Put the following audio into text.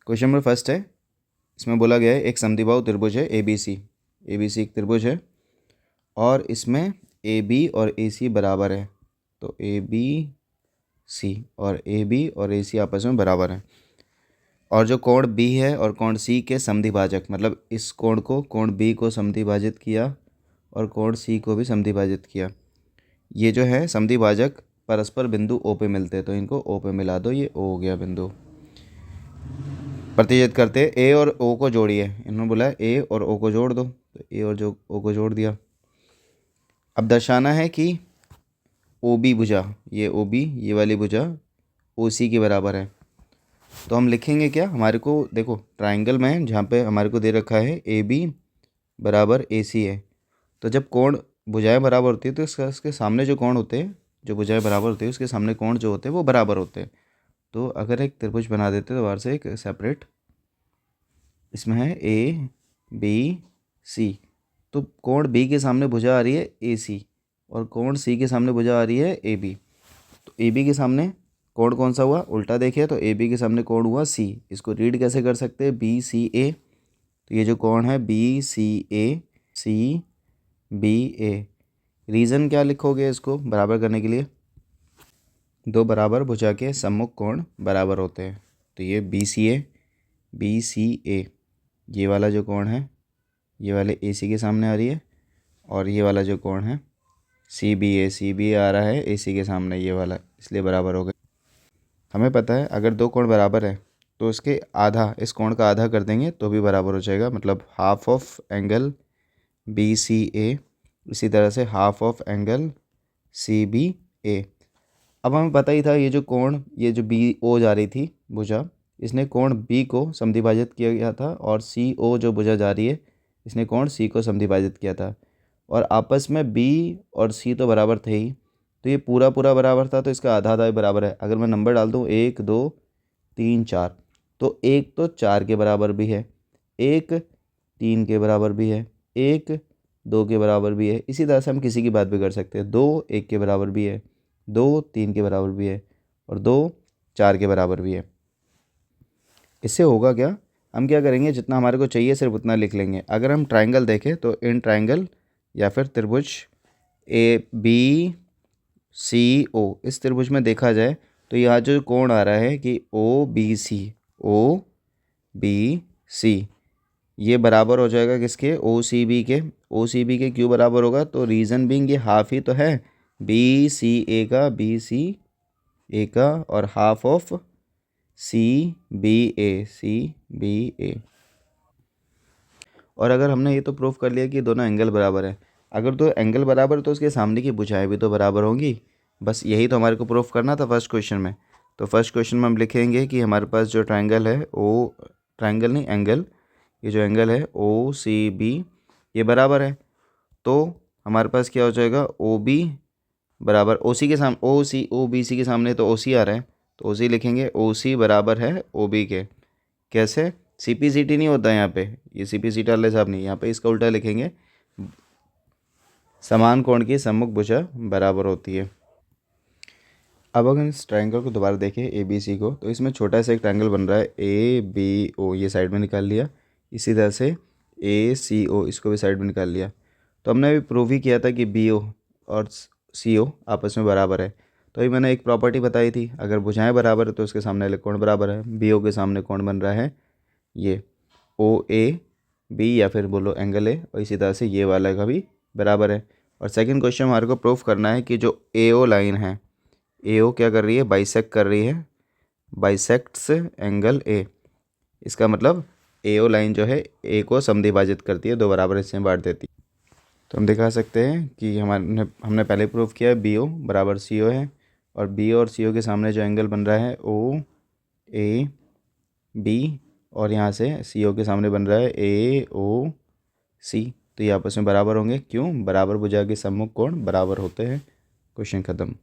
Question number first है, इसमें बोला गया है एक समद्विबाहु त्रिभुज है ABC। ABC एक त्रिभुज है और इसमें AB और AC बराबर है। तो ABC और AB और AC आपस में बराबर है। और जो कोण B है और कोण C के समद्विभाजक, मतलब इस कोण को, कोण B को समद्विभाजित किया और कोण C को भी समद्विभाजित किया। ये जो है समद्विभाजक परस्पर बिंदु O पे मिलते हैं, तो इनको O पे मिला दो। ये O हो गया बिंदु। प्रतिच्छेद करते A और O को जोड़िए। इन्होंने बोला A और O को जोड़ दो, तो A और जो O को जोड़ दिया। अब दर्शाना है कि OB भुजा, ये OB, ये वाली भुजा OC के बराबर है। तो हम लिखेंगे क्या, हमारे को देखो ट्राइंगल में जहाँ पे हमारे को दे रखा है AB बराबर AC है, तो जब कोण भुजाएं बराबर होती है तो इसके सामने जो कोण होते हैं, जो भुजाएं बराबर होती है उसके सामने कोण जो होते हैं वो बराबर होते हैं। तो अगर एक त्रिभुज बना देते हैं तो बाहर से एक सेपरेट, इसमें है ABC, तो कोण B के सामने भुजा आ रही है AC और कोण C के सामने भुजा आ रही है AB। तो AB के सामने कोण कौन सा हुआ, उल्टा देखिए तो AB के सामने कोण हुआ C। इसको रीड कैसे कर सकते हैं, BCA। तो ये जो कोण है BCA CBA, रीज़न क्या लिखोगे इसको बराबर करने के लिए, दो बराबर भुजा के सम्मुख कोण बराबर होते हैं। तो ये BCA ये वाला जो कोण है ये वाले AC के सामने आ रही है, और ये वाला जो कोण है CBA आ रहा है AC के सामने, ये वाला, इसलिए बराबर हो गए। हमें पता है अगर दो कोण बराबर है तो इसके आधा, इस कोण का आधा कर देंगे तो भी बराबर हो जाएगा, मतलब हाफ ऑफ एंगल BCA, इसी तरह से हाफ ऑफ एंगल CBA। अब हमें पता ही था ये जो कोण, ये जो BO जा रही थी भुजा, इसने कोण B को समद्विभाजित किया गया था, और CO जो भुजा जा रही है इसने कोण C को समद्विभाजित किया था, और आपस में B और C तो बराबर थे ही, तो ये पूरा पूरा बराबर था, तो इसका आधा आधा भी बराबर है। अगर मैं नंबर डाल दूँ 1 2 3 4, तो 1 तो 4 के बराबर भी है, 1 3 के बराबर भी है, 1 2 के बराबर भी है। इसी तरह से हम किसी की बात भी कर सकते हैं, 2 1 के बराबर भी है, 2 3 के बराबर भी है, और 2 4 के बराबर भी है। इससे होगा क्या, हम क्या करेंगे, जितना हमारे को चाहिए सिर्फ उतना लिख लेंगे। अगर हम ट्राइंगल देखें तो इन ट्राइंगल या फिर त्रिभुज ABCO, इस त्रिभुज में देखा जाए तो यहाँ जो कोण आ रहा है कि OBC ये बराबर हो जाएगा किसके, OCB के। OCB के क्यों बराबर होगा, तो रीज़न बीइंग ये हाफ ही तो है BCA का और हाफ ऑफ CBA। और अगर हमने ये तो प्रूफ कर लिया कि दोनों एंगल बराबर है, अगर दो एंगल बराबर है तो उसके सामने की भुजाएं भी तो बराबर होंगी। बस यही तो हमारे को प्रूफ करना था फर्स्ट क्वेश्चन में। तो फर्स्ट क्वेश्चन में हम लिखेंगे कि हमारे पास जो ट्राइंगल है ट्राइंगल नहीं एंगल, ये जो एंगल है OCB ये बराबर है, तो हमारे पास क्या हो जाएगा, OB बराबर OC के सामने, OBC के सामने तो OC आ रहा है, तो OC लिखेंगे OC बराबर है OB के। कैसे, CPCT नहीं होता है यहाँ पे, ये CPCT वाले साहब नहीं, यहाँ पे इसका उल्टा लिखेंगे, समान कोण की सम्मुख भुजा बराबर होती है। अब अगर इस ट्रायंगल को दोबारा देखें ABC को, तो इसमें छोटा सा एक ट्रायंगल बन रहा है ABO, ये साइड में निकाल लिया। इसी तरह से ACO, इसको भी साइड में निकाल लिया। तो हमने अभी प्रूव ही किया था कि BO और CO आपस में बराबर है। तो अभी मैंने एक प्रॉपर्टी बताई थी, अगर भुजाएं बराबर है तो उसके सामने वाले कोण बराबर है। BO के सामने कोण बन रहा है ये OAB, या फिर बोलो एंगल A, और इसी तरह से ये वाला का भी बराबर है। और सेकंड क्वेश्चन हमारे को प्रूफ करना है कि जो AO लाइन है, AO क्या कर रही है, बाइसेक्ट कर रही है, बाइसेक्ट्स एंगल A। इसका मतलब AO लाइन जो है A को समद्विभाजित करती है, दो बराबर हिस्से में बांट देती है। तो हम दिखा सकते हैं कि हमने पहले प्रूफ किया है BO बराबर CO है, और BO और CO के सामने जो एंगल बन रहा है OAB, और यहाँ से CO के सामने बन रहा है AOC, तो ये आपस में बराबर होंगे। क्यों, बराबर भुजा के सम्मुख कोण बराबर होते हैं। क्वेश्चन खत्म।